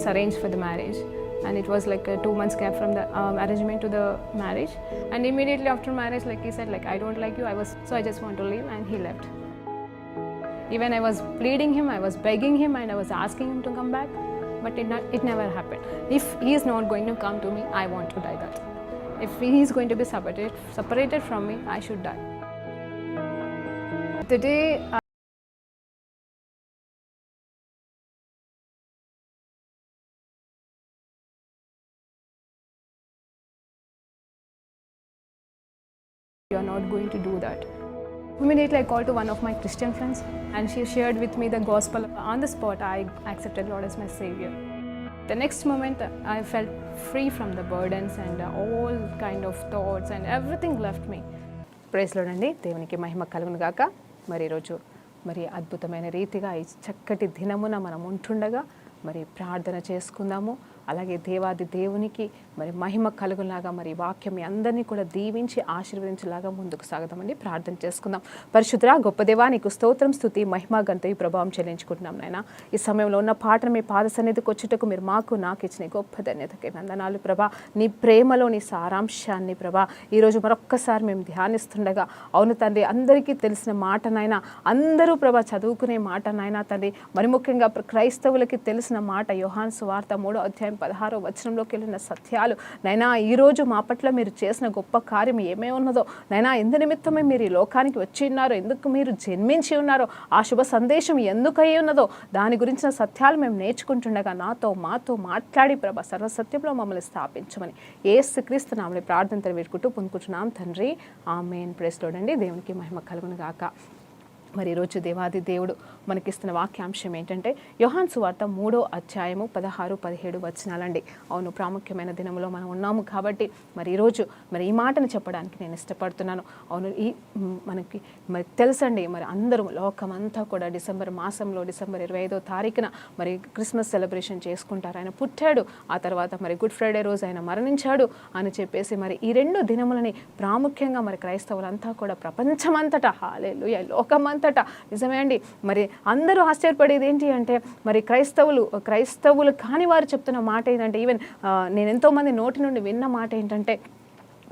arranged for the marriage, and it was like a 2 months gap from the arrangement to the marriage. And immediately after marriage, like he said, like, I don't like you, I just want to leave, and he left. Even I was pleading him, I was begging him, and I was asking him to come back, but it never happened. If he is not going to come to me, I want to die that. If he is going to be separated from me, I should die. The day you are not going to do that. Immediately I called to one of my Christian friends, and she shared with me the gospel. On the spot, I accepted Lord as my Savior. The next moment, I felt free from the burdens and all kind of thoughts, and everything left me. Praise Lord అండి, దేవునికి మహిమ కలుగును గాక. మరి ఈరోజు మరి అద్భుతమైన రీతిగా ఈ చక్కటి దినమున మనం ఉంటుండగా మరి ప్రార్థన చేసుకుందాము. అలాగే దేవాది దేవునికి మరి మహిమ కలుగులాగా మరి వాక్యం మీ అందరినీ కూడా దీవించి ఆశీర్వదించేలాగా ముందుకు సాగుదామండి. ప్రార్థన చేసుకుందాం. పరిశుద్ధ గొప్ప దేవా, నీకు స్తోత్రం, స్తుతి, మహిమ, ఘనత, ప్రభావం చెల్లించుకుంటున్నాం నాయన. ఈ సమయంలో ఉన్న పాటను మీ పాద సన్నిధికి వచ్చుటకు మీరు నాకు ఇచ్చిన గొప్ప ధన్యతకి వందనాలు ప్రభా. నీ ప్రేమలోని సారాంశాన్ని ప్రభా ఈరోజు మరొక్కసారి మేము ధ్యానిస్తుండగా, అవును తండ్రి, అందరికీ తెలిసిన మాటనైనా, అందరూ ప్రభా చదువుకునే మాటనైనా తండ్రి, మరి ముఖ్యంగా క్రైస్తవులకి తెలిసిన మాట యోహాను సువార్త 3వ అధ్యాయం 16వ వచనంలోకి వెళ్ళిన సత్యాలు నైనా, ఈరోజు మా పట్ల మీరు చేసిన గొప్ప కార్యం ఏమే ఉన్నదో నైనా, ఎందు నిమిత్తమే మీరు ఈ లోకానికి వచ్చి ఉన్నారో, ఎందుకు మీరు జన్మించి ఉన్నారో, ఆ శుభ సందేశం ఎందుకు అయి ఉన్నదో దాని గురించిన సత్యాలు మేము నేర్చుకుంటుండగా మాతో మాట్లాడి ప్రభా సర్వసత్యంలో మమ్మల్ని స్థాపించమని యేసుక్రీస్తు నామములో ప్రార్థన వేడుకుంటూ పొందుకుంటున్నాం తండ్రి, ఆమేన్. ప్రైజ్ లార్డ్ అండి, దేవునికి మహిమ కలుగును గాక. మరి ఈరోజు దేవాది దేవుడు మనకిస్తున్న వాక్యాంశం ఏంటంటే యోహాను సువార్త 3వ అధ్యాయము 16, 17 వచనాలండి. అవును, ప్రాముఖ్యమైన దినంలో మనం ఉన్నాము కాబట్టి మరి ఈరోజు మరి ఈ మాటను చెప్పడానికి నేను ఇష్టపడుతున్నాను. అవును, మనకి మరి తెలుసండి, మరి అందరూ లోకమంతా కూడా డిసెంబర్ మాసంలో డిసెంబర్ 25వ తారీఖున మరి క్రిస్మస్ సెలబ్రేషన్ చేసుకుంటారు. ఆయన పుట్టాడు, ఆ తర్వాత మరి గుడ్ ఫ్రైడే రోజు ఆయన మరణించాడు అని చెప్పేసి మరి ఈ 2 దినములని ప్రాముఖ్యంగా మరి క్రైస్తవులంతా కూడా ప్రపంచమంతటా, హల్లెలూయా, లోకమంతా నిజమే అండి. మరి అందరూ ఆశ్చర్యపడేది ఏంటి అంటే మరి క్రైస్తవులు కాని వారు చెప్తున్న మాట ఏంటంటే, ఈవెన్ నేను ఎంతోమంది నోటి నుండి విన్న మాట ఏంటంటే,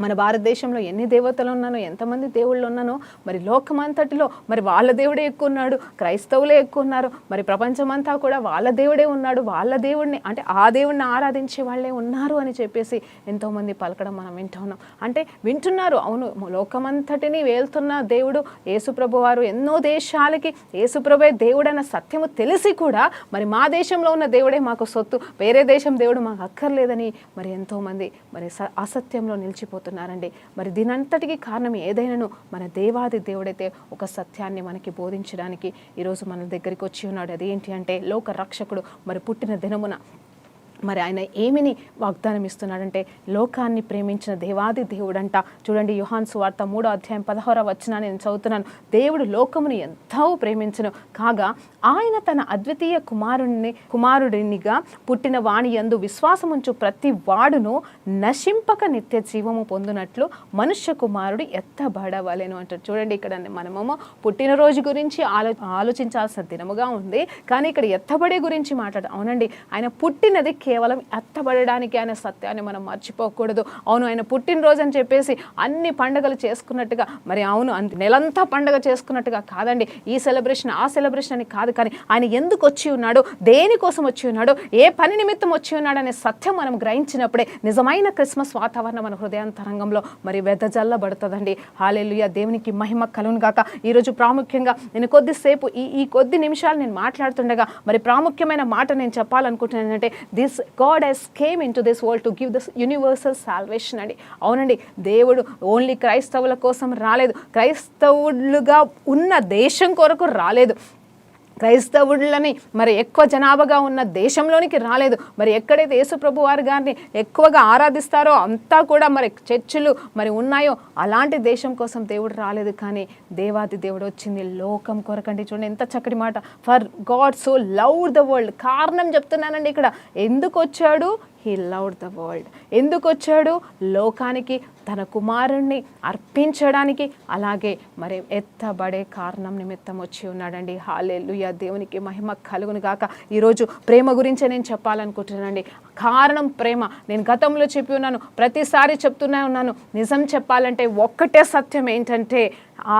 మన భారతదేశంలో ఎన్ని దేవతలు ఉన్నానో, ఎంతమంది దేవుళ్ళు ఉన్నానో, మరి లోకమంతటిలో మరి వాళ్ళ దేవుడే ఎక్కువ ఉన్నాడు, క్రైస్తవులే ఎక్కువ ఉన్నారు, మరి ప్రపంచమంతా కూడా వాళ్ళ దేవుడే ఉన్నాడు, వాళ్ళ దేవుడిని అంటే ఆ దేవుడిని ఆరాధించే వాళ్ళే ఉన్నారు అని చెప్పేసి ఎంతోమంది పలకడం మనం వింటూ ఉన్నాం. అంటే వింటున్నారు, అవును, లోకమంతటిని వేలుతున్న దేవుడు యేసుప్రభు వారు ఎన్నో దేశాలకి యేసుప్రభే దేవుడన్న సత్యము తెలిసి కూడా మరి మా దేశంలో ఉన్న దేవుడే మాకు సొత్తు, వేరే దేశం దేవుడు మాకు అక్కర్లేదని మరి ఎంతోమంది మరి అసత్యంలో నిలిచిపోతున్నారు. మరి దీనంతటికి కారణం ఏదైనాను మన దేవాది దేవుడైతే ఒక సత్యాన్ని మనకి బోధించడానికి ఈరోజు మన దగ్గరికి వచ్చి ఉన్నాడు. అదేంటి అంటే లోక రక్షకుడు మరి పుట్టిన దినమున మరి ఆయన ఏమిని వాగ్దానం ఇస్తున్నాడంటే, లోకాన్ని ప్రేమించిన దేవాది దేవుడంట. చూడండి, యోహాను సువార్త 3వ అధ్యాయం 16వ వచనాన్ని నేను చదువుతున్నాను. దేవుడు లోకమును ఎంతో ప్రేమించును కాగా ఆయన తన అద్వితీయ కుమారుడినిగా పుట్టిన వాణి యందు విశ్వాసముంచు ప్రతి వాడును నశింపక నిత్య జీవము పొందునట్లు మనుష్య కుమారుడు ఎత్తబడవలెను అంటారు. చూడండి, ఇక్కడ మనమేమో పుట్టినరోజు గురించి ఆలోచించాల్సిన దినముగా ఉంది, కానీ ఇక్కడ ఎత్తబడే గురించి మాట్లాడు. అవునండి, ఆయన పుట్టినది కేవలం ఎత్తబడడానికి అనే సత్యాన్ని మనం మర్చిపోకూడదు. అవును, ఆయన పుట్టినరోజు అని చెప్పేసి అన్ని పండుగలు చేసుకున్నట్టుగా, మరి అవును నెలంతా పండుగ చేసుకున్నట్టుగా కాదండి. ఈ సెలబ్రేషన్ ఆ సెలబ్రేషన్ అని కాదు, కానీ ఆయన ఎందుకు వచ్చి ఉన్నాడు, దేనికోసం వచ్చి ఉన్నాడు, ఏ పని నిమిత్తం వచ్చి ఉన్నాడు అనే సత్యం మనం గ్రహించినప్పుడే నిజమైన క్రిస్మస్ వాతావరణం మన హృదయాంతరంగంలో మరి వెదజల్లబడుతుందండి. హల్లెలూయా, దేవునికి మహిమ కలుగును గాక. ఈరోజు ప్రాముఖ్యంగా నేను కొద్దిసేపు ఈ కొద్ది నిమిషాలు నేను మాట్లాడుతుండగా మరి ప్రాముఖ్యమైన మాట నేను చెప్పాలనుకుంటున్నాను అంటే, this God has came into this world to give this universal salvation అండి. అవునండి, దేవుడు ఓన్లీ క్రైస్తవుల కోసం రాలేదు, క్రైస్తవులుగా ఉన్న దేశం కొరకు రాలేదు, క్రైస్తవులని మరి ఎక్కువ జనాభాగా ఉన్న దేశంలోనికి రాలేదు. మరి ఎక్కడైతే యేసుప్రభు వారి గారిని ఎక్కువగా ఆరాధిస్తారో అంతా కూడా మరి చర్చిలు మరి ఉన్నాయో అలాంటి దేశం కోసం దేవుడు రాలేదు, కానీ దేవాది దేవుడు వచ్చింది లోకం కొరకండి. చూడండి ఎంత చక్కటి మాట, for God so loved the world. కారణం చెప్తున్నానండి ఇక్కడ, ఎందుకు వచ్చాడు, హీ లవ్డ్ ద వరల్డ్. ఎందుకు వచ్చాడు? లోకానికి తన కుమారుణ్ణి అర్పించడానికి, అలాగే మరి ఎత్తబడే కారణం నిమిత్తం వచ్చి ఉన్నాడండి. హల్లెలూయా, దేవునికి మహిమ కలుగును గాక. ఈరోజు ప్రేమ గురించే నేను చెప్పాలనుకుంటున్నానండి. కారణం ప్రేమ. నేను గతంలో చెప్పి ఉన్నాను, ప్రతిసారి చెప్తూనే ఉన్నాను. నిజం చెప్పాలంటే ఒక్కటే సత్యం ఏంటంటే,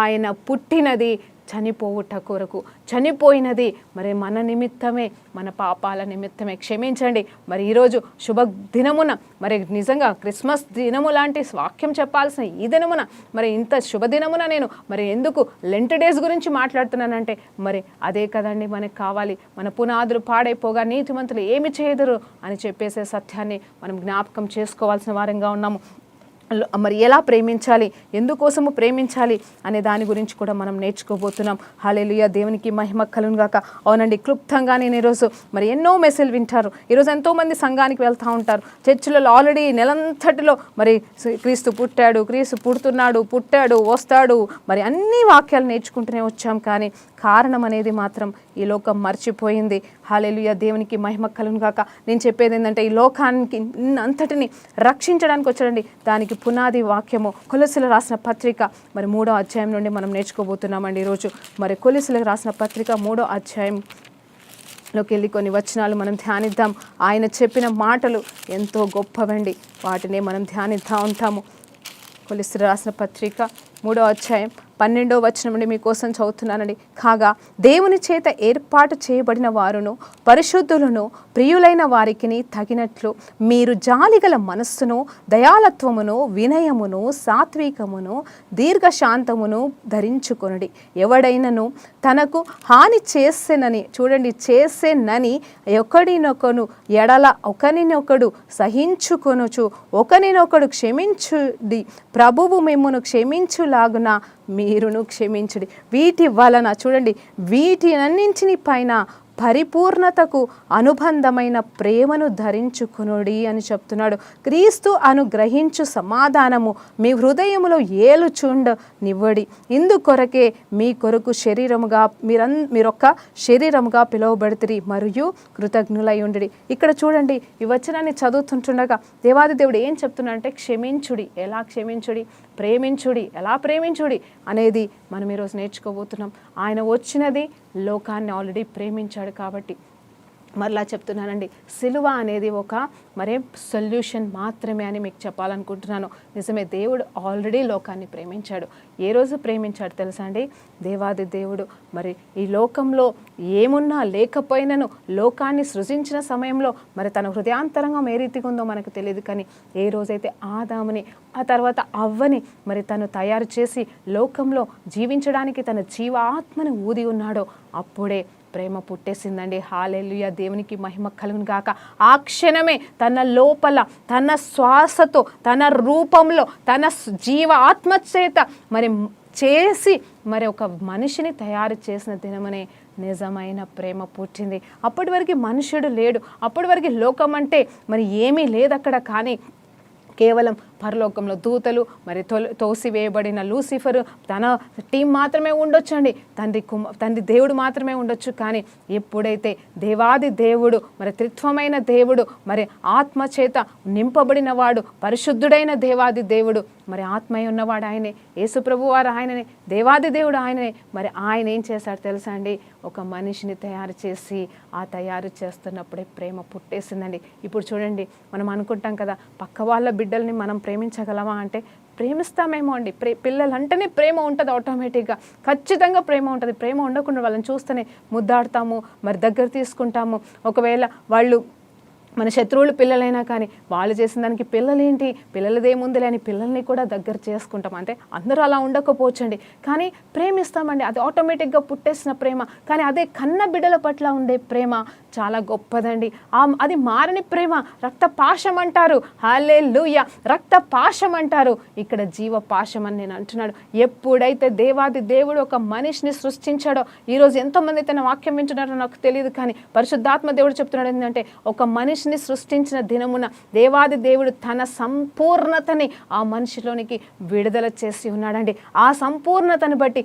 ఆయన పుట్టినది చనిపోవుట కొరకు, చనిపోయినది మరి మన నిమిత్తమే, మన పాపాల నిమిత్తమే. క్షమించండి. మరి ఈరోజు శుభ దినమున, మరి నిజంగా క్రిస్మస్ దినము లాంటి వాక్యం చెప్పాల్సిన ఈ దినమున, మరి ఇంత శుభదినమున నేను మరి ఎందుకు లెంట్ డేస్ గురించి మాట్లాడుతున్నానంటే, మరి అదే కదండి మనకు కావాలి. మన పునాదులు పాడైపోగా నీతిమంతులు ఏమి చేయదురు అని చెప్పేసే సత్యాన్ని మనం జ్ఞాపకం చేసుకోవాల్సిన వారంగా ఉన్నాము. మరి ఎలా ప్రేమించాలి, ఎందుకోసము ప్రేమించాలి అనే దాని గురించి కూడా మనం నేర్చుకోబోతున్నాం. హల్లెలూయా, దేవునికి మహిమ కలుగును గాక. అవునండి, క్లుప్తంగా నేను ఈరోజు మరి ఎన్నో మెసేజ్లు వింటారు. ఈరోజు ఎంతోమంది సంఘానికి వెళ్తూ ఉంటారు. చర్చిలలో ఆల్రెడీ నెలంతటిలో మరి క్రీస్తు పుట్టాడు, క్రీస్తు పుడుతున్నాడు, పుట్టాడు, వస్తాడు, మరి అన్ని వాక్యాలు నేర్చుకుంటూనే వచ్చాం. కానీ కారణం అనేది మాత్రం ఈ లోకం మర్చిపోయింది. హల్లెలూయా, దేవునికి మహిమ కలుగును గాక. నేను చెప్పేది ఏంటంటే, ఈ లోకానికి అంతటిని రక్షించడానికి వచ్చాడండి. దానికి పునాది వాక్యము కొలొస్సీలకు రాసిన పత్రిక మరి 3వ అధ్యాయం నుండి మనం నేర్చుకోబోతున్నామండి ఈరోజు. మరి కొలొస్సీలకు రాసిన పత్రిక 3వ అధ్యాయంలోకి వెళ్ళి కొన్ని వచనాలు మనం ధ్యానిద్దాం. ఆయన చెప్పిన మాటలు ఎంతో గొప్పవండి, వాటినే మనం ధ్యానిద్దాం ఉంటాము. కొలొస్సీలకు రాసిన పత్రిక 3వ అధ్యాయం 12వ వచనం నుండి మీకోసం చదువుతున్నానండి. కాగా దేవుని చేత ఏర్పాటు చేయబడిన వారును పరిశుద్ధులను ప్రియులైన వారికి తగినట్లు మీరు జాలిగల మనస్సును, దయాలత్వమును, వినయమును, సాత్వికమును, దీర్ఘశాంతమును ధరించుకొనుడి. ఎవడైనను తనకు హాని చేసేనని, చూడండి, చేసేనని ఒకడినొకడు ఎడల ఒకరినొకడు సహించుకొనుచు ఒకరినొకడు క్షమించుడి. ప్రభువు మిమ్మును క్షమించులాగున మీరును క్షమించుడి. వీటి వలన, చూడండి, వీటినన్నింటిని పైన పరిపూర్ణతకు అనుబంధమైన ప్రేమను ధరించుకునుడి అని చెప్తున్నాడు. క్రీస్తు అనుగ్రహించు సమాధానము మీ హృదయములో ఏలుచుండనివ్వడి. ఇందుకొరకే మీ కొరకు శరీరముగా మీరొక్క శరీరముగా పిలువబడితిరి మరియు కృతజ్ఞులై ఉండి. ఇక్కడ చూడండి, ఈ వచనాన్ని చదువుతుంటుండగా దేవాది దేవుడు ఏం చెప్తున్నాడంటే, క్షమించుడి. ఎలా క్షమించుడి? ప్రేమించుడి. ఎలా ప్రేమించుడి అనేది మనం ఈరోజు నేర్చుకోబోతున్నాం. ఆయన వచ్చినది లోకాన్ని ఆల్రెడీ ప్రేమించాడు కాబట్టి మరలా చెప్తున్నానండి, సిలువ అనేది ఒక మరే సొల్యూషన్ మాత్రమే అని మీకు చెప్పాలనుకుంటున్నాను. నిజమే, దేవుడు ఆల్రెడీ లోకాన్ని ప్రేమించాడు. ఏ రోజు ప్రేమించాడు తెలుసా అండి? దేవాది దేవుడు మరి ఈ లోకంలో ఏమున్నా లేకపోయినను లోకాన్ని సృజించిన సమయంలో మరి తన హృదయాంతరంగం ఏ రీతిగా ఉందో మనకు తెలియదు. కానీ ఏ రోజైతే ఆదాముని, ఆ తర్వాత అవ్వని మరి తను తయారు చేసి లోకంలో జీవించడానికి తన జీవాత్మని ఊది ఉన్నాడో అప్పుడే ప్రేమ పుట్టేసిందండి. హల్లెలూయా, దేవునికి మహిమ కలుగును గాక. ఆ క్షణమే తన లోపల, తన శ్వాసతో, తన రూపంలో, తన జీవ ఆత్మ చేత మరి చేసి మరి ఒక మనిషిని తయారు చేసిన దినమనే నిజమైన ప్రేమ పుట్టింది. అప్పటి వరకు మనుషుడు లేడు, అప్పటి వరకు లోకం అంటే మరి ఏమీ లేదు అక్కడ. కానీ కేవలం పరలోకంలో దూతలు, మరి తోసివేయబడిన లూసిఫర్, తన టీం మాత్రమే ఉండొచ్చండి, తండ్రి దేవుడు మాత్రమే ఉండొచ్చు. కానీ ఎప్పుడైతే దేవాది దేవుడు, మరి త్రిత్వమైన దేవుడు, మరి ఆత్మ చేత నింపబడిన వాడు, పరిశుద్ధుడైన దేవాది దేవుడు, మరి ఆత్మయ్య ఉన్నవాడు ఆయనే, యేసుప్రభు వారు ఆయననే, దేవాది దేవుడు ఆయననే. మరి ఆయన ఏం చేశాడు తెలుసా అండి? ఒక మనిషిని తయారు చేసి, ఆ తయారు చేస్తున్నప్పుడే ప్రేమ పుట్టేసిందండి. ఇప్పుడు చూడండి, మనం అనుకుంటాం కదా, పక్క వాళ్ళ బిడ్డల్ని మనం ప్రేమించగలమా అంటే ప్రేమిస్తామేమో అండి. పిల్లలంటేనే ప్రేమ ఉంటుంది, ఆటోమేటిక్గా ఖచ్చితంగా ప్రేమ ఉంటుంది. ప్రేమ ఉండకుండా వాళ్ళని చూస్తేనే ముద్దాడతాము, మరి దగ్గర తీసుకుంటాము. ఒకవేళ వాళ్ళు మన శత్రువులు పిల్లలైనా కానీ వాళ్ళు చేసిన దానికి పిల్లలేంటి, పిల్లలదేముందిలే అని పిల్లల్ని కూడా దగ్గర చేసుకుంటాం. అంటే అందరూ అలా ఉండకపోవచ్చండి, కానీ ప్రేమిస్తామండి. అది ఆటోమేటిక్గా పుట్టేసిన ప్రేమ. కానీ అదే కన్న బిడ్డల పట్ల ఉండే ప్రేమ చాలా గొప్పదండి. అది మారని ప్రేమ. రక్త పాశం అంటారు. హల్లెలూయా, రక్త పాశం అంటారు. ఇక్కడ జీవ పాశం అని నేను అంటున్నాడు. ఎప్పుడైతే దేవాది దేవుడు ఒక మనిషిని సృష్టించాడో, ఈరోజు ఎంతోమంది తన వాక్యం వింటున్నారో నాకు తెలియదు, కానీ పరిశుద్ధాత్మ దేవుడు చెప్తున్నాడు ఏంటంటే, ఒక మనిషిని సృష్టించిన దినమున దేవాది దేవుడు తన సంపూర్ణతని ఆ మనిషిలోనికి విడుదల చేసి ఉన్నాడండి. ఆ సంపూర్ణతను బట్టి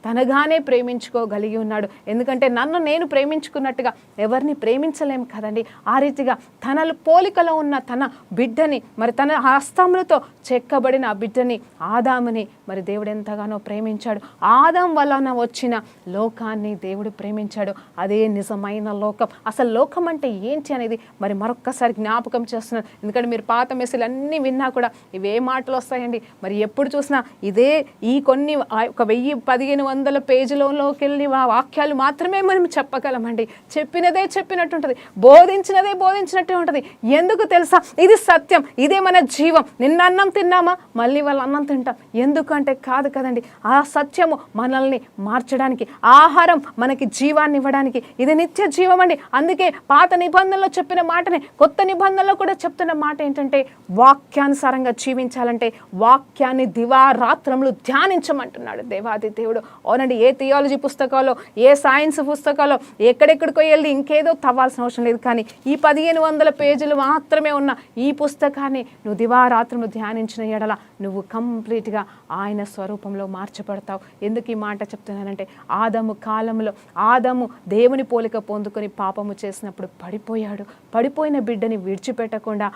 తనగానే ప్రేమించుకోగలిగి ఉన్నాడు. ఎందుకంటే నన్ను నేను ప్రేమించుకున్నట్టుగా ఎవరిని ప్రేమించలేం కదండి. ఆ రీతిగా తన పోలికలో ఉన్న తన బిడ్డని, మరి తన హస్తములతో చెక్కబడిన ఆ బిడ్డని ఆదాముని మరి దేవుడు ఎంతగానో ప్రేమించాడు. ఆదాం వలన వచ్చిన లోకాన్ని దేవుడు ప్రేమించాడు. అదే నిజమైన లోకం. అసలు లోకం అంటే ఏంటి అనేది మరి మరొక్కసారి జ్ఞాపకం చేస్తున్నాను. ఎందుకంటే మీరు పాత మెసేజ్లు అన్నీ విన్నా కూడా ఇవే మాటలు వస్తాయండి. మరి ఎప్పుడు చూసినా ఇదే ఈ కొన్ని ఒక 1000-1500 పేజీలలోకి వెళ్ళి ఆ వాక్యాలు మాత్రమే మనం చెప్పగలమండి. చెప్పినదే చెప్పినట్టుంటుంది, బోధించినదే బోధించినట్టే ఉంటుంది. ఎందుకు తెలుసా? ఇది సత్యం, ఇదే మన జీవం. నిన్న అన్నం తిన్నామా, మళ్ళీ వాళ్ళు అన్నం తింటాం. ఎందుకంటే కాదు కదండి, ఆ సత్యము మనల్ని మార్చడానికి, ఆహారం మనకి జీవాన్ని ఇవ్వడానికి. ఇది నిత్య జీవం అండి. అందుకే పాత నిబంధనలో చెప్పిన మాటనే కొత్త నిబంధనలో కూడా చెప్తున్న మాట ఏంటంటే, వాక్యానుసారంగా జీవించాలంటే వాక్యాన్ని దివారాత్రములు ధ్యానించమంటున్నాడు దేవాది దేవుడు. అవునండి, ఏ థియాలజీ పుస్తకాల్లో, ఏ సైన్స్ పుస్తకాల్లో ఎక్కడెక్కడికో వెళ్ళి ఇంకేదో తవ్వాల్సిన అవసరం లేదు. కానీ ఈ 1500 పేజీలు మాత్రమే ఉన్న ఈ పుస్తకాన్ని నువ్వు దివారాత్రములు ధ్యానించిన ఎడల నువ్వు కంప్లీట్గా ఆయన స్వరూపంలో మార్చబడతావు. ఎందుకు ఈ మాట చెప్తున్నానంటే, ఆదాము కాలంలో ఆదాము దేవుని పోలిక పొందుకొని పాపము చేసినప్పుడు పడిపోయాడు. పడిపోయిన బిడ్డని విడిచిపెట్టకుండా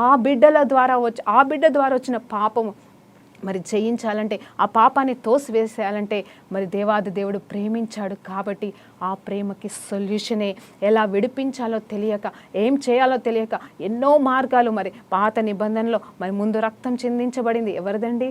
ఆ బిడ్డ ద్వారా వచ్చిన పాపము మరి జయించాలంటే, ఆ పాపాన్ని తోసివేసేయాలంటే మరి దేవాది దేవుడు ప్రేమించాడు. కాబట్టి ఆ ప్రేమకి సొల్యూషనే ఎలా విడిపించాలో తెలియక, ఏం చేయాలో తెలియక ఎన్నో మార్గాలు. మరి పాత నిబంధనలో మరి ముందు రక్తం చిందించబడింది. ఎవరిదండి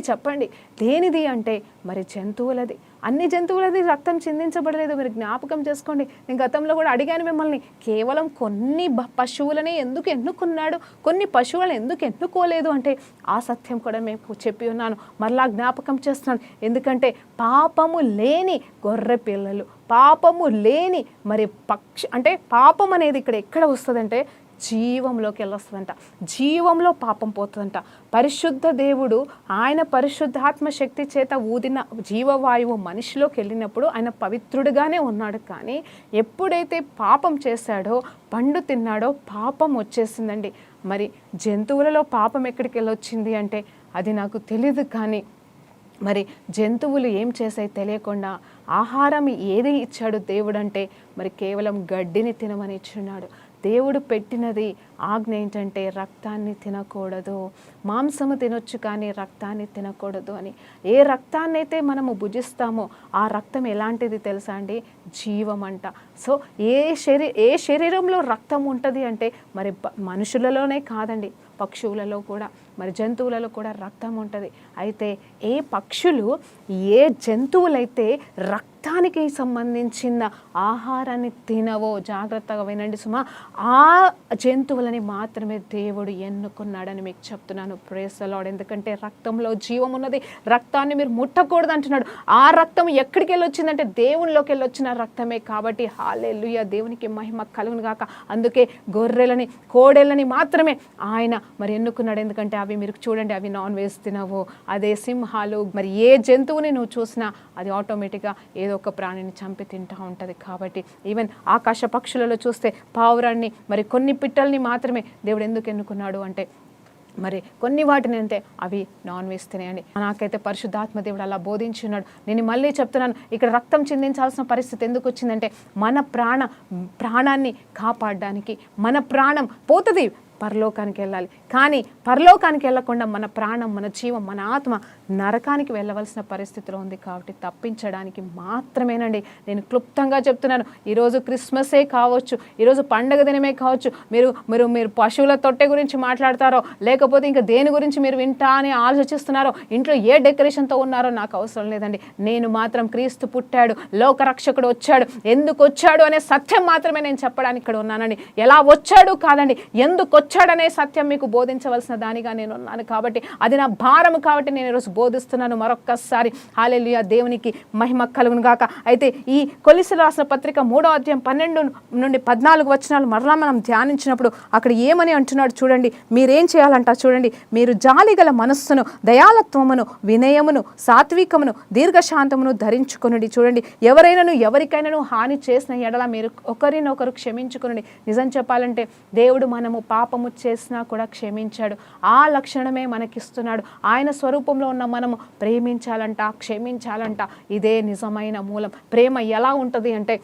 చెప్పండి? దేనిది అంటే మరి జంతువులది. అన్ని జంతువులది రక్తం చిందించబడలేదు. మీరు జ్ఞాపకం చేసుకోండి. నేను గతంలో కూడా అడిగాను మిమ్మల్ని, కేవలం కొన్ని పశువులనే ఎందుకు ఎన్నుకున్నాడు, కొన్ని పశువులను ఎందుకు ఎన్నుకోలేదు అంటే ఆ సత్యం కూడా మేము చెప్పి ఉన్నాను. మరలా జ్ఞాపకం చేస్తున్నాను. ఎందుకంటే పాపము లేని గొర్రె పిల్లలు, పాపము లేని మరి అంటే పాపం అనేది ఇక్కడ ఎక్కడ వస్తుందంటే జీవంలోకి వెళ్ళొస్తుందంట. జీవంలో పాపం పోతుందంట. పరిశుద్ధ దేవుడు ఆయన పరిశుద్ధాత్మ శక్తి చేత ఊదిన జీవవాయువు మనిషిలోకి వెళ్ళినప్పుడు ఆయన పవిత్రుడిగానే ఉన్నాడు. కానీ ఎప్పుడైతే పాపం చేశాడో, పండు తిన్నాడో పాపం వచ్చేసిందండి. మరి జంతువులలో పాపం ఎక్కడికి వెళ్ళొచ్చింది అంటే అది నాకు తెలీదు. కానీ మరి జంతువులు ఏం చేసాయి తెలియకుండా ఆహారం ఏది ఇచ్చాడు దేవుడు అంటే మరి కేవలం గడ్డిని తినమని ఇచ్చున్నాడు. దేవుడు పెట్టినది ఆజ్ఞ ఏంటంటే రక్తాన్ని తినకూడదు, మాంసము తినొచ్చు కానీ రక్తాన్ని తినకూడదు అని. ఏ రక్తాన్ని అయితే మనము భుజిస్తామో ఆ రక్తం ఎలాంటిది తెలుసా అండి? జీవం అంట. సో ఏ శరీరంలో రక్తం ఉంటుంది అంటే మరి మనుషులలోనే కాదండి, పక్షువులలో కూడా, మరి జంతువులలో కూడా రక్తం ఉంటుంది. అయితే ఏ పక్షులు, ఏ జంతువులైతే రక్తానికి సంబంధించిన ఆహారాన్ని తినవో, జాగ్రత్తగా వినండి సుమా, ఆ జంతువులని మాత్రమే దేవుడు ఎన్నుకున్నాడని మీకు చెప్తున్నాను. Praise the Lord. ఎందుకంటే రక్తంలో జీవం ఉన్నది, రక్తాన్ని మీరు ముట్టకూడదు అంటున్నాడు. ఆ రక్తం ఎక్కడికి వెళ్ళి వచ్చిందంటే దేవునిలోకి వెళ్ళి వచ్చిన రక్తమే. కాబట్టి హల్లెలూయా, దేవునికి మహిమ కలుగును గాక. అందుకే గొర్రెలని, కోడెలని మాత్రమే ఆయన మరి ఎన్నుకున్నాడు. ఎందుకంటే అవి మీరు చూడండి, అవి నాన్ వెజ్ తినవు. అదే సింహాలు, మరి ఏ జంతువుని నువ్వు చూసినా అది ఆటోమేటిక్గా ఏదో ఒక ప్రాణిని చంపి తింటూ ఉంటుంది. కాబట్టి ఈవెన్ ఆకాశ పక్షులలో చూస్తే పావురాన్ని, మరి కొన్ని పిట్టల్ని మాత్రమే దేవుడు ఎందుకు ఎన్నుకున్నాడు అంటే మరి కొన్ని వాటిని అంటే అవి నాన్ వెజ్ తినేయండి. నాకైతే పరిశుద్ధాత్మ దేవుడు అలా బోధించున్నాడు. నేను మళ్ళీ చెప్తున్నాను, ఇక్కడ రక్తం చిందించాల్సిన పరిస్థితి ఎందుకు వచ్చిందంటే మన ప్రాణాన్ని కాపాడడానికి. మన ప్రాణం పోతుంది, పరలోకానికి వెళ్ళాలి. కానీ పరలోకానికి వెళ్ళకుండా మన ప్రాణం, మన జీవం, మన ఆత్మ నరకానికి వెళ్ళవలసిన పరిస్థితిలో ఉంది. కాబట్టి తప్పించడానికి మాత్రమేనండి నేను క్లుప్తంగా చెప్తున్నాను. ఈరోజు క్రిస్మసే కావచ్చు, ఈరోజు పండగ దినమే కావచ్చు, మీరు పశువుల తొట్టె గురించి మాట్లాడతారో, లేకపోతే ఇంకా దేని గురించి మీరు వింటా అని ఆలోచిస్తున్నారో, ఇంట్లో ఏ డెకరేషన్తో ఉన్నారో నాకు అవసరం లేదండి. నేను మాత్రం క్రీస్తు పుట్టాడు, లోకరక్షకుడు వచ్చాడు, ఎందుకు వచ్చాడు అనే సత్యం మాత్రమే నేను చెప్పడానికి ఇక్కడ ఉన్నానండి. ఎలా వచ్చాడు కాదండి, ఎందుకు వచ్చాడనే సత్యం మీకు బోధించవలసిన దానిగా నేను ఉన్నాను. కాబట్టి అది నా భారము. కాబట్టి నేను ఈరోజు బోధిస్తున్నాను. మరొక్కసారి హల్లెలూయా, దేవునికి మహిమ కలుగును గాక. అయితే ఈ కొలస్సీయులకు రాసిన పత్రిక 3వ అధ్యాయం 12 నుండి 14 వచనాలు మరలా మనం ధ్యానించినప్పుడు అక్కడ ఏమని అంటున్నాడు చూడండి. మీరేం చేయాలంట చూడండి. మీరు జాలిగల మనస్సును, దయాలత్వమును, వినయమును, సాత్వికమును, దీర్ఘశాంతమును ధరించుకొనుడి. చూడండి, ఎవరికైనాను హాని చేసిన ఎడల మీరు ఒకరినొకరు క్షమించుకొనుడి. నిజం చెప్పాలంటే దేవుడు మనము పాపము చేసినా కూడా క్షమించాడు. ఆ లక్షణమే మనకిస్తున్నాడు. ఆయన స్వరూపంలో ఉన్న మనము ప్రేమించాలంట, క్షమించాలంట. ఇదే నిజమైన మూలం. ప్రేమ ఎలా ఉంటుంది అంటే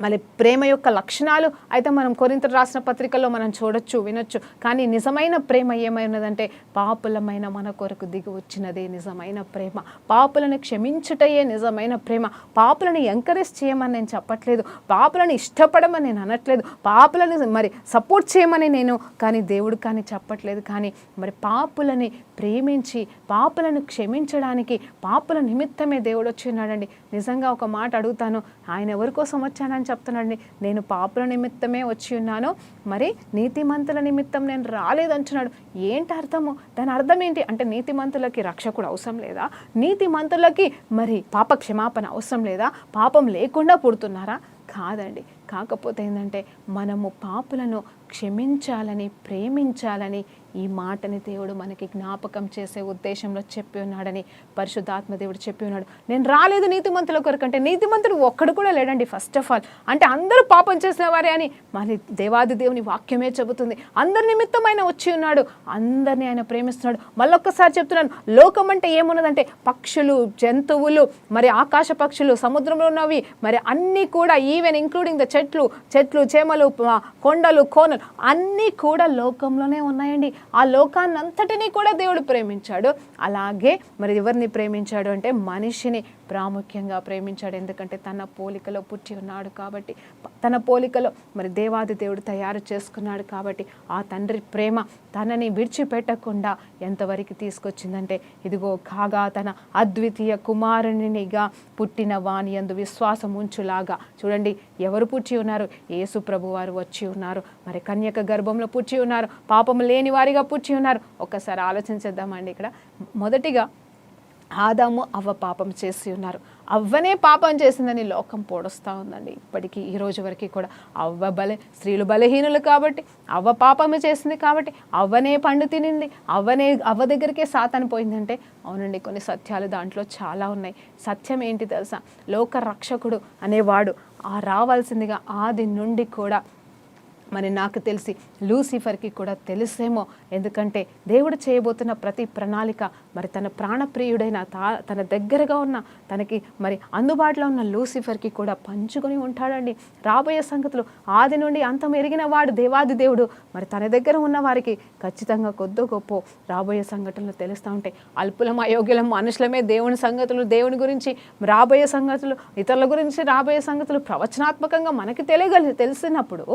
మళ్ళీ ప్రేమ యొక్క లక్షణాలు అయితే మనం కొరింథీయులకు రాసిన పత్రికల్లో మనం చూడొచ్చు, వినొచ్చు. కానీ నిజమైన ప్రేమ ఏమైనదంటే పాపులమైన మన కొరకు దిగి వచ్చినదే నిజమైన ప్రేమ. పాపులను క్షమించుటయే నిజమైన ప్రేమ. పాపులను ఎంకరేజ్ చేయమని నేను చెప్పట్లేదు, పాపులను ఇష్టపడమని నేను అనట్లేదు, పాపులను మరి సపోర్ట్ చేయమని నేను కానీ దేవుడు కానీ చెప్పట్లేదు. కానీ మరి పాపులని ప్రేమించి పాపులను క్షమించడానికి పాపుల నిమిత్తమే దేవుడు వచ్చి ఉన్నాడండి. నిజంగా ఒక మాట అడుగుతాను, ఆయన ఎవరి కోసం వచ్చానని చెప్తున్నాడండి? నేను పాపుల నిమిత్తమే వచ్చి ఉన్నాను, మరి నీతిమంతుల నిమిత్తం నేను రాలేదంటున్నాడు. ఏంటి అర్థము? దాని అర్థం ఏంటి అంటే నీతిమంతులకి రక్షకుడు అవసరం లేదా? నీతిమంతులకి మరి పాప క్షమాపణ అవసరం లేదా? పాపం లేకుండా పుడుతున్నారా? కాదండి. కాకపోతే ఏంటంటే మనము పాపులను క్షమించాలని, ప్రేమించాలని ఈ మాటని దేవుడు మనకి జ్ఞాపకం చేసే ఉద్దేశంలో చెప్పి ఉన్నాడని పరిశుద్ధాత్మ దేవుడు చెప్పి ఉన్నాడు. నేను రాలేదు నీతిమంతుల కొరకు అంటే నీతిమంతుడు ఒక్కడు కూడా లేడండి. ఫస్ట్ ఆఫ్ ఆల్ అంటే అందరూ పాపం చేసిన వారే అని మరి దేవాది దేవుని వాక్యమే చెబుతుంది. అందరి నిమిత్తం ఆయన వచ్చి ఉన్నాడు, అందరినీ ఆయన ప్రేమిస్తున్నాడు. మళ్ళొక్కసారి చెప్తున్నాను, లోకం అంటే ఏమున్నదంటే పక్షులు, జంతువులు, మరి ఆకాశ పక్షులు, సముద్రంలో ఉన్నవి, మరి అన్నీ కూడా ఈవెన్ ఇంక్లూడింగ్ ద చెట్లు, చేమలు, కొండలు, కోనలు అన్నీ కూడా లోకంలోనే ఉన్నాయండి. ఆ లోకాన్ని అంతటినీ కూడా దేవుడు ప్రేమించాడు. అలాగే మరి ఎవరిని ప్రేమించాడు అంటే మనిషిని ప్రాముఖ్యంగా ప్రేమించాడు. ఎందుకంటే తన పోలికలో పుట్టి ఉన్నాడు కాబట్టి, తన పోలికలో మరి దేవాది దేవుడు తయారు చేసుకున్నాడు కాబట్టి ఆ తండ్రి ప్రేమ తనని విడిచిపెట్టకుండా ఎంతవరకు తీసుకొచ్చిందంటే ఇదిగో కాగా తన అద్వితీయ కుమారునిగా పుట్టిన వాని యందు విశ్వాసం ఉంచులాగా. చూడండి, ఎవరు పుట్టి ఉన్నారు? యేసు ప్రభు వారు వచ్చి ఉన్నారు. మరి కన్యక గర్భంలో పుట్టి ఉన్నారు, పాపం లేని వారిగా పుట్టి ఉన్నారు. ఒక్కసారి ఆలోచించేద్దామండి. ఇక్కడ మొదటిగా ఆదాము అవ్వ పాపం చేసి ఉన్నారు. అవ్వనే పాపం చేసిందని లోకం పోడుస్తూ ఉందండి ఇప్పటికీ, ఈ రోజు వరకు కూడా. స్త్రీలు బలహీనులు కాబట్టి, అవ్వ పాపమే చేసింది కాబట్టి అవ్వనే పండు తినింది, అవ్వ దగ్గరికే సాతాను పోయిందంటే అవునండి, కొన్ని సత్యాలు దాంట్లో చాలా ఉన్నాయి. సత్యం ఏంటి తెలుసా? లోక రక్షకుడు అనేవాడు రావాల్సిందిగా ఆది నుండి కూడా మరి నాకు తెలిసి లూసిఫర్కి కూడా తెలుసేమో. ఎందుకంటే దేవుడు చేయబోతున్న ప్రతి ప్రణాళిక మరి తన ప్రాణప్రియుడైన తన దగ్గరగా ఉన్న, తనకి మరి అందుబాటులో ఉన్న లూసిఫర్కి కూడా పంచుకొని ఉంటాడండి. రాబోయే సంగతులు ఆది నుండి అంతం ఎరిగిన వాడు దేవాది దేవుడు. మరి తన దగ్గర ఉన్న వారికి ఖచ్చితంగా కొద్దో గొప్ప రాబోయే సంఘటనలు తెలుస్తూ ఉంటాయి. అల్పులం, అయోగ్యులం, మనుషులమే దేవుని సంగతులు, దేవుని గురించి రాబోయే సంగతులు, ఇతరుల గురించి రాబోయే సంగతులు ప్రవచనాత్మకంగా మనకి తెలిసినప్పుడు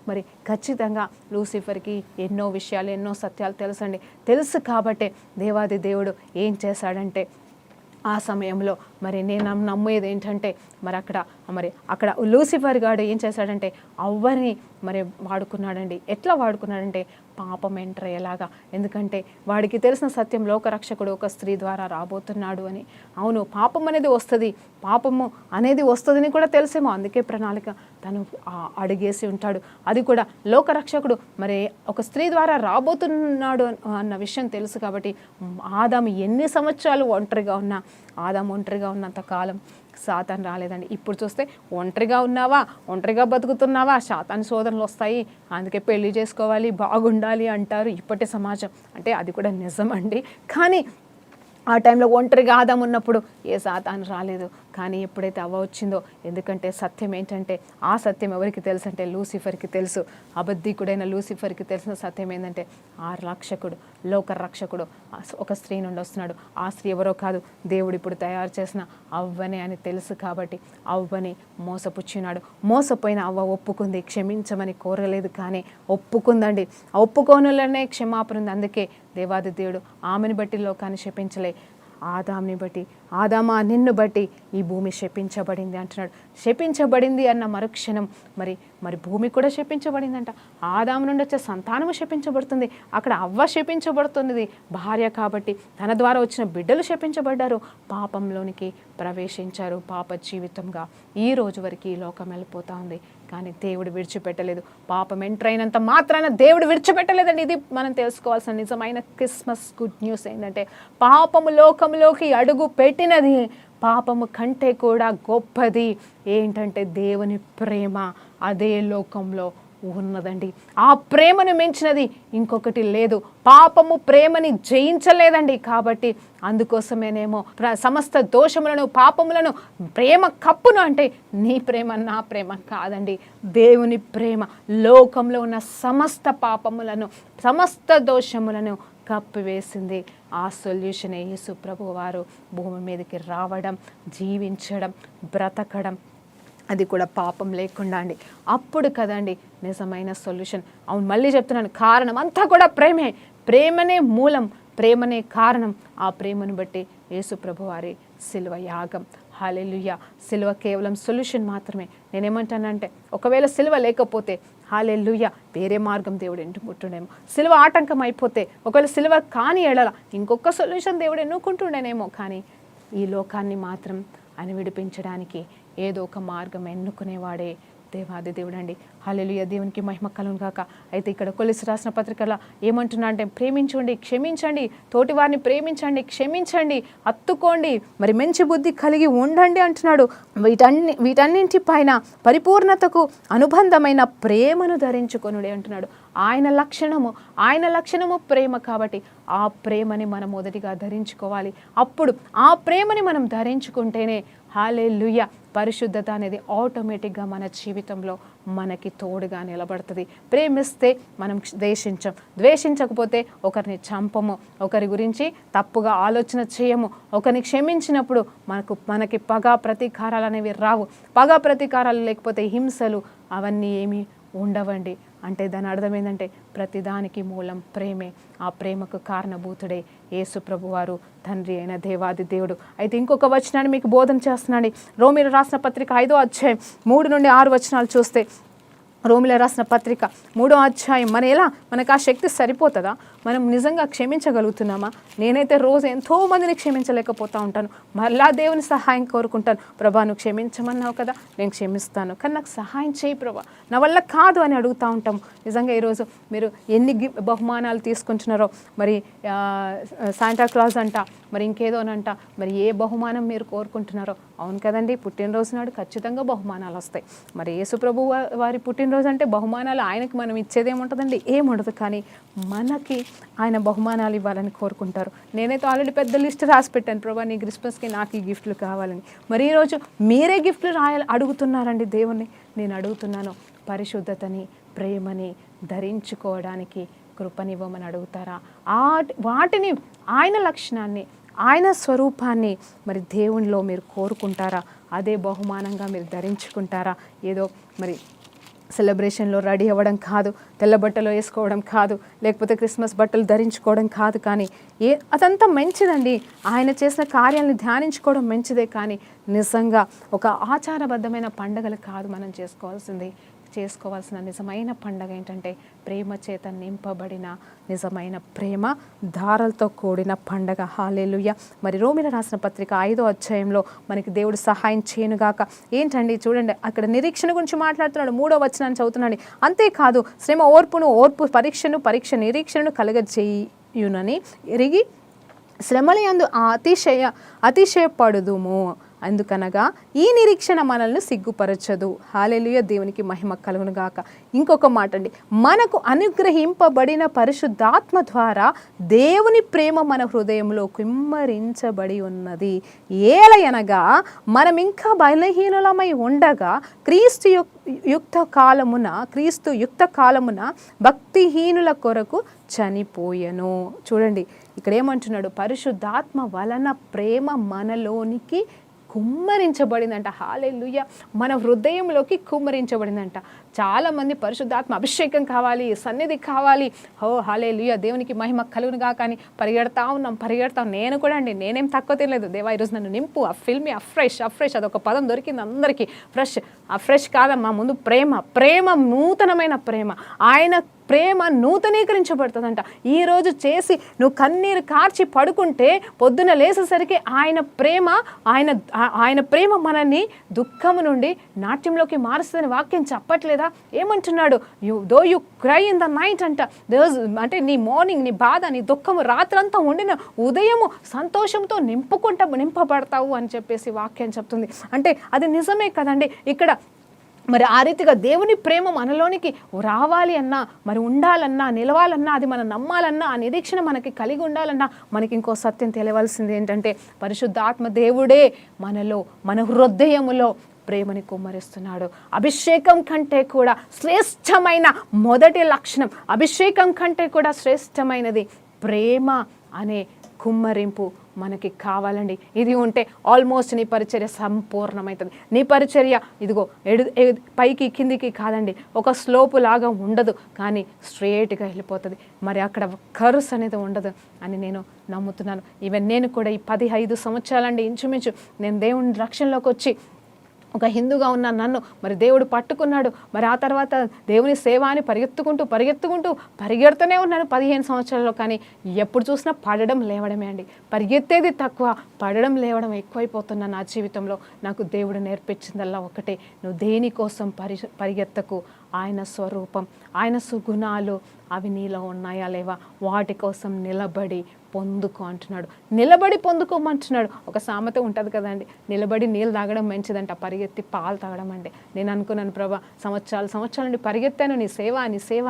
మరి ఖచ్చితంగా లూసిఫర్కి ఎన్నో విషయాలు, ఎన్నో సత్యాలు తెలుసు కాబట్టి దేవాది దేవుడు ఏం చేశాడంటే ఆ సమయంలో మరి నేను నమ్మేది ఏంటంటే మరి అక్కడ లూసిఫర్ గాడు ఏం చేశాడంటే అవ్వని మరి వాడుకున్నాడండి. ఎట్లా వాడుకున్నాడంటే పాపం ఎంటర్ అయ్యేలాగా. ఎందుకంటే వాడికి తెలిసిన సత్యం లోకరక్షకుడు ఒక స్త్రీ ద్వారా రాబోతున్నాడు అని. అవును, పాపం అనేది వస్తుంది, పాపము అనేది వస్తుందని కూడా తెలిసేమో, అందుకే ప్రణాళిక తను అడిగేసి ఉంటాడు. అది కూడా లోకరక్షకుడు మరి ఒక స్త్రీ ద్వారా రాబోతున్నాడు అన్న విషయం తెలుసు కాబట్టి ఆదాము ఎన్ని సంవత్సరాలు ఒంటరిగా ఉన్నంత కాలం సాతాను రాలేదండి. ఇప్పుడు చూస్తే ఒంటరిగా ఉన్నావా, ఒంటరిగా బతుకుతున్నావా, సాతాను శోధనలు వస్తాయి, అందుకే పెళ్లి చేసుకోవాలి, బాగుండాలి అంటారు ఇప్పటి సమాజం. అంటే అది కూడా నిజమండి. కానీ ఆ టైంలో ఒంటరిగా ఆదాము ఉన్నప్పుడు ఏ సాతాను రాలేదు. కానీ ఎప్పుడైతే అవ్వ వచ్చిందో, ఎందుకంటే సత్యం ఏంటంటే ఆ సత్యం ఎవరికి తెలుసు అంటే లూసిఫర్కి తెలుసు. అబద్ధికుడైన లూసిఫర్కి తెలిసిన సత్యం ఏంటంటే ఆ రక్షకుడు, లోక రక్షకుడు ఒక స్త్రీ నుండి వస్తున్నాడు. ఆ స్త్రీ ఎవరో కాదు, దేవుడు ఇప్పుడు తయారు చేసిన అవ్వనే అని తెలుసు కాబట్టి అవ్వని మోసపుచ్చినాడు. మోసపోయిన అవ్వ ఒప్పుకుంది, క్షమించమని కోరలేదు కానీ ఒప్పుకుందండి. ఒప్పుకోనులనే క్షమాపణ ఉంది. అందుకే దేవాది దేవుడు ఆమెను బట్టి లోకాన్ని శపించలే, ఆదాంని బట్టి, ఆదామా నిన్ను బట్టి ఈ భూమి శపించబడింది అంటున్నాడు. శపించబడింది అన్న మరుక్షణం మరి భూమి కూడా శపించబడిందంట. ఆదాము నుండి వచ్చే సంతానము శపించబడుతుంది. అక్కడ అవ్వ శపించబడుతున్నది, భార్య కాబట్టి తన ద్వారా వచ్చిన బిడ్డలు శపించబడ్డారు, పాపంలోనికి ప్రవేశించారు, పాప జీవితంగా ఈ రోజు వరకు ఈ లోకం వెళ్ళిపోతూ ఉంది. కానీ దేవుడు విడిచిపెట్టలేదు. పాపం ఎంటర్ అయినంత మాత్రాన దేవుడు విడిచిపెట్టలేదండి. ఇది మనం తెలుసుకోవాల్సిన నిజమైన క్రిస్మస్ గుడ్ న్యూస్ ఏంటంటే పాపము లోకంలోకి అడుగు పెట్టినది, పాపము కంటే కూడా గొప్పది ఏంటంటే దేవుని ప్రేమ అదే లోకంలో ఉన్నదండి. ఆ ప్రేమను మించినది ఇంకొకటి లేదు. పాపము ప్రేమని జయించలేదండి. కాబట్టి అందుకోసమేనేమో సమస్త దోషములను పాపములను ప్రేమ కప్పును అంటే నీ ప్రేమ నా ప్రేమ కాదండి, దేవుని ప్రేమ లోకంలో ఉన్న సమస్త పాపములను సమస్త దోషములను కప్పివేసింది. ఆ సొల్యూషనే యేసు ప్రభు వారు భూమి మీదకి రావడం, జీవించడం, బ్రతకడం, అది కూడా పాపం లేకుండా అండి. అప్పుడు కదండి నిజమైన సొల్యూషన్. అవును, మళ్ళీ చెప్తున్నాను, కారణం అంతా కూడా ప్రేమే. ప్రేమనే మూలం, ప్రేమనే కారణం. ఆ ప్రేమను బట్టి యేసు ప్రభు వారి సిలువ యాగం. హల్లెలూయా. సిలువ కేవలం సొల్యూషన్ మాత్రమే. నేనేమంటానంటే ఒకవేళ సిలువ లేకపోతే హల్లెలూయా వేరే మార్గం దేవుడు ఎన్నుకుంటుండేమో. సిలువ ఆటంకం అయిపోతే ఒకవేళ సిలువ కాని ఎడల ఇంకొక సొల్యూషన్ దేవుడు ఎన్నుకుంటుండేనేమో. కానీ ఈ లోకాన్ని మాత్రం ఆయన విడిపించడానికి ఏదో ఒక మార్గం ఎన్నుకునేవాడే దేవాది దేవుడు అండి. హల్లెలూయా. దేవునికి మహిమ కలుగును గాక. అయితే ఇక్కడ కొలెస్సీ రాసిన పత్రికలో ఏమంటున్నా అంటే ప్రేమించండి, క్షమించండి, తోటి వారిని ప్రేమించండి, క్షమించండి, హత్తుకోండి, మరి మంచి బుద్ధి కలిగి ఉండండి అంటున్నాడు. వీటన్నింటి పైన పరిపూర్ణతకు అనుబంధమైన ప్రేమను ధరించుకొనుడే అంటున్నాడు. ఆయన లక్షణము ప్రేమ. కాబట్టి ఆ ప్రేమని మనం మొదటిగా ధరించుకోవాలి. అప్పుడు ఆ ప్రేమని మనం ధరించుకుంటేనే హల్లెలూయా పరిశుద్ధత అనేది ఆటోమేటిక్గా మన జీవితంలో మనకి తోడుగా నిలబడుతుంది. ప్రేమిస్తే మనం ద్వేషించకపోతే ఒకరిని చంపము, ఒకరి గురించి తప్పుగా ఆలోచన చేయము. ఒకరిని క్షమించినప్పుడు మనకి పగ ప్రతీకారాలు అనేవి రావు. పగ ప్రతీకారాలు లేకపోతే హింసలు అవన్నీ ఏమీ ఉండవండి. అంటే దాని అర్థం ఏంటంటే ప్రతిదానికి మూలం ప్రేమే. ఆ ప్రేమకు కారణభూతుడే యేసు ప్రభు వారు, తండ్రి అయిన దేవాది దేవుడు. అయితే ఇంకొక వచనాన్ని మీకు బోధన చేస్తున్నాండి. రోమీయులకు రాసిన పత్రిక 5వ అధ్యాయం 3 నుండి 6 వచనాలు చూస్తే, రోమిలకు రాసిన పత్రిక 3వ అధ్యాయం మనకు ఆ శక్తి సరిపోతుందా? మనం నిజంగా క్షమించగలుగుతున్నామా? నేనైతే రోజు ఎంతో మందిని క్షమించలేకపోతూ ఉంటాను. మళ్ళా దేవుని సహాయం కోరుకుంటాను. ప్రభా నువ్వు క్షమించమన్నావు కదా, నేను క్షమిస్తాను, కానీ నాకు సహాయం చేయి ప్రభా, నా వల్ల కాదు అని అడుగుతూ ఉంటాము. నిజంగా ఈరోజు మీరు ఎన్ని బహుమానాలు తీసుకుంటున్నారో, మరి శాంటా క్లాజ్ అంట, మరి ఇంకేదోనంట, మరి ఏ బహుమానం మీరు కోరుకుంటున్నారో. అవును కదండి, పుట్టినరోజు నాడు ఖచ్చితంగా బహుమానాలు వస్తాయి. మరి యేసు ప్రభు వారి పుట్టినరోజు అంటే బహుమానాలు ఆయనకి మనం ఇచ్చేదేముంటుందండి? ఏముండదు. కానీ మనకి ఆయన బహుమానాలు ఇవ్వాలని కోరుకుంటారు. నేనైతే ఆల్రెడీ పెద్ద లిస్ట్ రాసి పెట్టాను, ప్రభా నీ క్రిస్మస్కి నాకు ఈ గిఫ్ట్లు కావాలని. మరి ఈరోజు మీరే గిఫ్ట్లు అడుగుతున్నారండి దేవుణ్ణి. నేను అడుగుతున్నాను, పరిశుద్ధతని ప్రేమని ధరించుకోవడానికి కృపనివ్వమని అడుగుతారా? వాటిని ఆయన లక్షణాన్ని ఆయన స్వరూపాన్ని మరి దేవునిలో మీరు కోరుకుంటారా? అదే బహుమానంగా మీరు ధరించుకుంటారా? ఏదో మరి సెలబ్రేషన్లో రెడీ అవ్వడం కాదు, తెల్ల బట్టలు వేసుకోవడం కాదు, లేకపోతే క్రిస్మస్ బట్టలు ధరించుకోవడం కాదు. కానీ అదంతా మంచిదండి, ఆయన చేసిన కార్యాలను ధ్యానించుకోవడం మంచిదే. కానీ నిజంగా ఒక ఆచారబద్ధమైన పండుగలు కాదు మనం చేసుకోవాల్సిన నిజమైన పండగ ఏంటంటే ప్రేమ చేత నింపబడిన నిజమైన ప్రేమ ధారలతో కూడిన పండగ. హల్లెలూయా. మరి రోమీయులకు రాసిన పత్రిక 5వ అధ్యాయంలో మనకి దేవుడు సహాయం చేయనుగాక. ఏంటండి చూడండి, అక్కడ నిరీక్షణ గురించి మాట్లాడుతున్నాడు. 3వ వచనాన్ని చదువుతున్నాడు. అంతేకాదు శ్రమ ఓర్పు పరీక్ష నిరీక్షణను కలగజేయునని ఎరిగి శ్రమల యందు అతిశయపడుదుము. అందుకనగా ఈ నిరీక్షణ మనల్ని సిగ్గుపరచదు. హల్లెలూయా. దేవునికి మహిమ కలుగును గాక. ఇంకొక మాట అండి, మనకు అనుగ్రహింపబడిన పరిశుద్ధాత్మ ద్వారా దేవుని ప్రేమ మన హృదయంలో కుమ్మరించబడి ఉన్నది. ఏలయనగా మనం ఇంకా బలహీనులమై ఉండగా క్రీస్తు యుక్త కాలమున భక్తిహీనుల కొరకు చనిపోయెను. చూడండి ఇక్కడ ఏమంటున్నాడు, పరిశుద్ధాత్మ వలన ప్రేమ మనలోనికి కుమ్మరించబడిందంట. హల్లెలూయా. మన హృదయంలోకి కుమ్మరించబడిందంట. చాలామంది పరిశుద్ధాత్మ అభిషేకం కావాలి, సన్నిధి కావాలి, హల్లెలూయా దేవునికి మహిమ కలుగును గాక అని పరిగెడతాం. నేను కూడా అండి, నేనేం తక్కువ తినలేదు. దేవా ఈరోజు నన్ను నింపు, ఫిల్ మీ అఫ్రెష్. అదొక పదం దొరికింది అందరికీ. ఫ్రెష్ కాదమ్మా, ముందు ప్రేమ నూతనమైన ప్రేమ. ఆయన ప్రేమ నూతనీకరించబడుతుందంట. ఈరోజు చేసి నువ్వు కన్నీరు కార్చి పడుకుంటే పొద్దున లేసేసరికి ఆయన ప్రేమ మనల్ని దుఃఖము నుండి నాట్యంలోకి మారుస్తుందని వాక్యం చెప్పట్లేదా? ఏమంటున్నాడు, though you cry in the night అంట. అంటే నీ మార్నింగ్, నీ బాధ, నీ దుఃఖము రాత్రంతా ఉండిన ఉదయము సంతోషంతో నింపబడతావు అని చెప్పేసి వాక్యం చెప్తుంది. అంటే అది నిజమే కదండి. ఇక్కడ మరి ఆ రీతిగా దేవుని ప్రేమ మనలోనికి రావాలి అన్నా, మరి ఉండాలన్నా, నిలవాలన్నా, అది మనం నమ్మాలన్నా, ఆ నిరీక్షణ మనకి కలిగి ఉండాలన్నా, మనకి ఇంకో సత్యం తెలియవలసింది ఏంటంటే పరిశుద్ధాత్మ దేవుడే మనలో, మన హృదయములో ప్రేమని కుమ్మరిస్తున్నాడు. అభిషేకం కంటే కూడా శ్రేష్టమైన మొదటి లక్షణం, అభిషేకం కంటే కూడా శ్రేష్టమైనది ప్రేమ అనే కుమ్మరింపు మనకి కావాలండి. ఇది ఉంటే ఆల్మోస్ట్ నీ పరిచర్య సంపూర్ణమవుతుంది. నీ పరిచర్య ఇదిగో పైకి కిందికి కాదండి, ఒక స్లోపు లాగా ఉండదు, కానీ స్ట్రేట్గా వెళ్ళిపోతుంది. మరి అక్కడ కర్వ్స్ అనేది ఉండదు అని నేను నమ్ముతున్నాను. ఈవెన్ నేను కూడా ఈ 15 సంవత్సరాలండి ఇంచుమించు నేను దేవుని రక్షణలోకి వచ్చి ఒక హిందూగా ఉన్న నన్ను మరి దేవుడు పట్టుకున్నాడు. మరి ఆ తర్వాత దేవుని సేవ అని పరిగెడుతూనే ఉన్నాను 15 సంవత్సరాల్లో. కానీ ఎప్పుడు చూసినా పడడం లేవడమే అండి. పరిగెత్తేది తక్కువ, పడడం లేవడం ఎక్కువైపోతున్నా నా జీవితంలో. నాకు దేవుడు నేర్పించిందల్లా ఒకటే, నువ్వు దేనికోసం పరిగెత్తకు, ఆయన స్వరూపం, ఆయన సుగుణాలు అవి నీలో ఉన్నాయా లేవా, వాటి కోసం నిలబడి పొందుకో అంటున్నాడు. నిలబడి పొందుకోమంటున్నాడు. ఒక సామెత ఉంటుంది కదండి, నిలబడి నీళ్ళు తాగడం మంచిదంట, పరిగెత్తి పాలు తాగడం అంటే. నేను అనుకున్నాను, ప్రభా సంవత్సరాల నుండి పరిగెత్తాను, నీ సేవ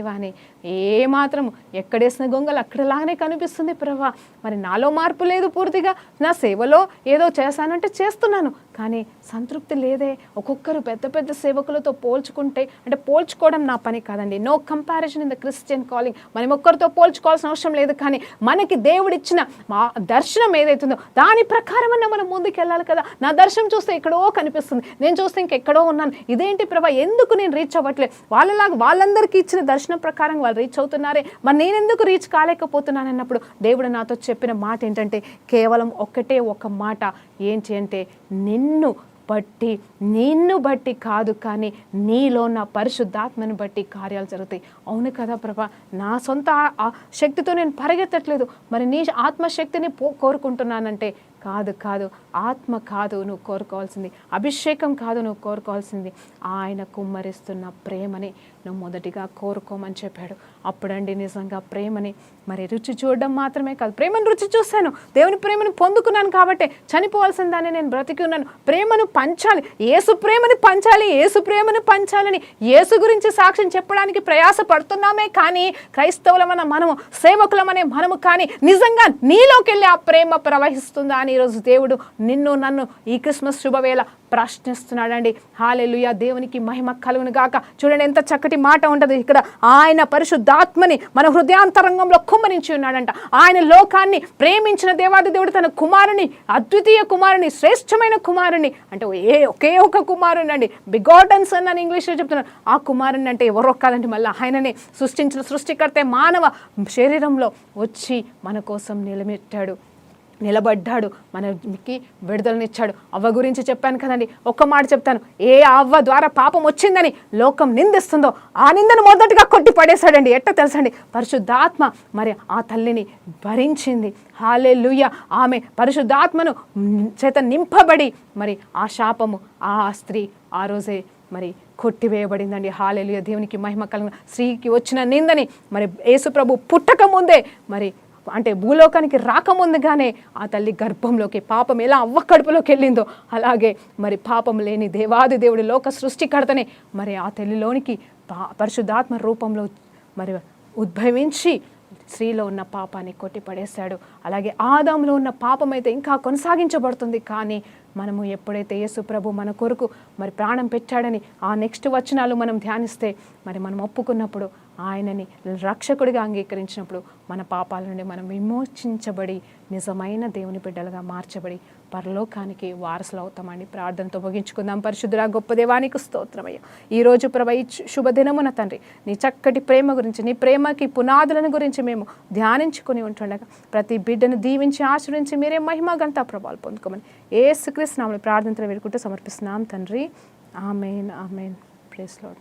అని ఏమాత్రం ఎక్కడేసిన గొంగలు అక్కడలాగానే కనిపిస్తుంది ప్రభా. మరి నాలో మార్పు లేదు పూర్తిగా, నా సేవలో ఏదో చేశానంటే చేస్తున్నాను, కానీ సంతృప్తి లేదే. ఒక్కొక్కరు పెద్ద పెద్ద సేవకులతో పోల్చుకుంటే, అంటే పోల్చుకోవడం నా పని కాదండి, no comparison in the Christian calling. మనం ఒక్కరితో పోల్చుకోవాల్సిన అవసరం లేదు, కానీ మనకి దేవుడిచ్చిన మా దర్శనం ఏదైతుందో దాని ప్రకారమన్నా మనం ముందుకు వెళ్ళాలి కదా. నా దర్శనం చూస్తే ఎక్కడో కనిపిస్తుంది, నేను చూస్తే ఇంకెక్కడో ఉన్నాను, ఇదేంటి ప్రభా ఎందుకు నేను రీచ్ అవ్వట్లేదు? వాళ్ళందరికీ ఇచ్చిన దర్శనం ప్రకారం వాళ్ళు రీచ్ అవుతున్నారే, మరి నేను ఎందుకు రీచ్ కాలేకపోతున్నాను అన్నప్పుడు దేవుడు నాతో చెప్పిన మాట ఏంటంటే, కేవలం ఒక్కటే ఒక మాట ఏంటి అంటే, నిన్ను బట్టి కాదు, కానీ నీలో నా పరిశుద్ధాత్మను బట్టి కార్యాలు జరుగుతాయి. అవును కదా ప్రభా, నా సొంత శక్తితో నేను పరిగెత్తట్లేదు, మరి నీ ఆత్మశక్తిని కోరుకుంటున్నానంటే కాదు, ఆత్మ కాదు నువ్వు కోరుకోవాల్సింది, అభిషేకం కాదు నువ్వు కోరుకోవాల్సింది, ఆయన కుమ్మరిస్తున్న ప్రేమని నువ్వు మొదటిగా కోరుకోమని చెప్పాడు. అప్పుడండి నిజంగా ప్రేమని మరి రుచి చూడడం మాత్రమే కాదు, ప్రేమను రుచి చూశాను, దేవుని ప్రేమను పొందుకున్నాను కాబట్టి చనిపోవాల్సిన దాన్ని నేను బ్రతికి ఉన్నాను. ప్రేమను పంచాలి, యేసు ప్రేమను పంచాలని యేసు గురించి సాక్ష్యం చెప్పడానికి ప్రయాస పడుతున్నామే, కానీ క్రైస్తవులమైన మనము, సేవకులమనే మనము కానీ నిజంగా నీలోకి వెళ్ళి ఆ ప్రేమ ప్రవహిస్తుందా అని ఈరోజు దేవుడు నిన్ను నన్ను ఈ క్రిస్మస్ శుభవేళ ప్రశ్నిస్తున్నాడండి. హల్లెలూయా, దేవునికి మహిమ కలుగును గాక. చూడండి ఎంత చక్కటి మాట ఉంటుంది ఇక్కడ, ఆయన పరిశుద్ధాత్మని మన హృదయాంతరంగంలో కుమ్మరించి ఉన్నాడంట. ఆయన లోకాన్ని ప్రేమించిన దేవాది దేవుడు తన కుమారుని, అద్వితీయ కుమారుని, శ్రేష్టమైన కుమారుని, అంటే ఒకే ఒక కుమారుని అండి, బిగాటన్ సన్ అని ఇంగ్లీష్లో చెప్తున్నారు. ఆ కుమారుని అంటే ఎవరో కాదండి, మళ్ళీ ఆయననే సృష్టించిన సృష్టికర్తే మానవ శరీరంలో వచ్చి మన కోసం నిలబడ్డాడు, మనకి విడుదలనిచ్చాడు. అవ్వ గురించి చెప్పాను కదండి, ఒక్క మాట చెప్తాను, ఏ అవ్వ ద్వారా పాపం వచ్చిందని లోకం నిందిస్తుందో ఆ నిందను మొదటగా కొట్టి పడేశాడండి. ఎట్ట తెలుసండి, పరిశుద్ధాత్మ మరి ఆ తల్లిని భరించింది. హల్లెలూయా, ఆమె పరిశుద్ధాత్మను చేత నింపబడి మరి ఆ శాపము ఆ స్త్రీ ఆ రోజే మరి కొట్టివేయబడిందండి. హల్లెలూయా, దేవునికి మహిమ కలుగును. స్త్రీకి వచ్చిన నిందని మరి యేసు ప్రభు పుట్టక ముందే, మరి అంటే భూలోకానికి రాకముందుగానే ఆ తల్లి గర్భంలోకి పాపం ఎలా అవ్వ కడుపులోకి వెళ్ళిందో, అలాగే మరి పాపం లేని దేవాది దేవుడి లోక సృష్టికర్తనే మరి ఆ తల్లిలోనికి పరిశుద్ధాత్మ రూపంలో మరి ఉద్భవించి స్త్రీలో ఉన్న పాపాన్ని కొట్టిపడేశాడు. అలాగే ఆదాంలో ఉన్న పాపం అయితే ఇంకా కొనసాగించబడుతుంది, కానీ మనము ఎప్పుడైతే యేసు ప్రభు మన కొరకు మరి ప్రాణం పెట్టాడని ఆ నెక్స్ట్ వచనాలు మనం ధ్యానిస్తే, మరి మనం ఒప్పుకున్నప్పుడు, ఆయనని రక్షకుడిగా అంగీకరించినప్పుడు మన పాపాల నుండి మనం విమోచించబడి నిజమైన దేవుని బిడ్డలుగా మార్చబడి పరలోకానికి వారసులు అవుతామని ప్రార్థనతో ముగించుకుందాం. పరిశుద్ధుడా గొప్ప దేవానికి స్తోత్రమయ్య. ఈరోజు ప్రభు ఈ శుభదినమున తండ్రి నీ చక్కటి ప్రేమ గురించి, నీ ప్రేమకి పునాదులను గురించి మేము ధ్యానించుకొని ఉంటుండగా ప్రతి బిడ్డను దీవించి ఆశ్రయించి మీరే మహిమ ఘనత ప్రభావాలు పొందుకోమని యేసుక్రీస్తు నామములో ప్రార్థనతో వేడుకుంటూ సమర్పిస్తున్నాం తండ్రి. ఆమేన్, ఆమేన్. Praise lord.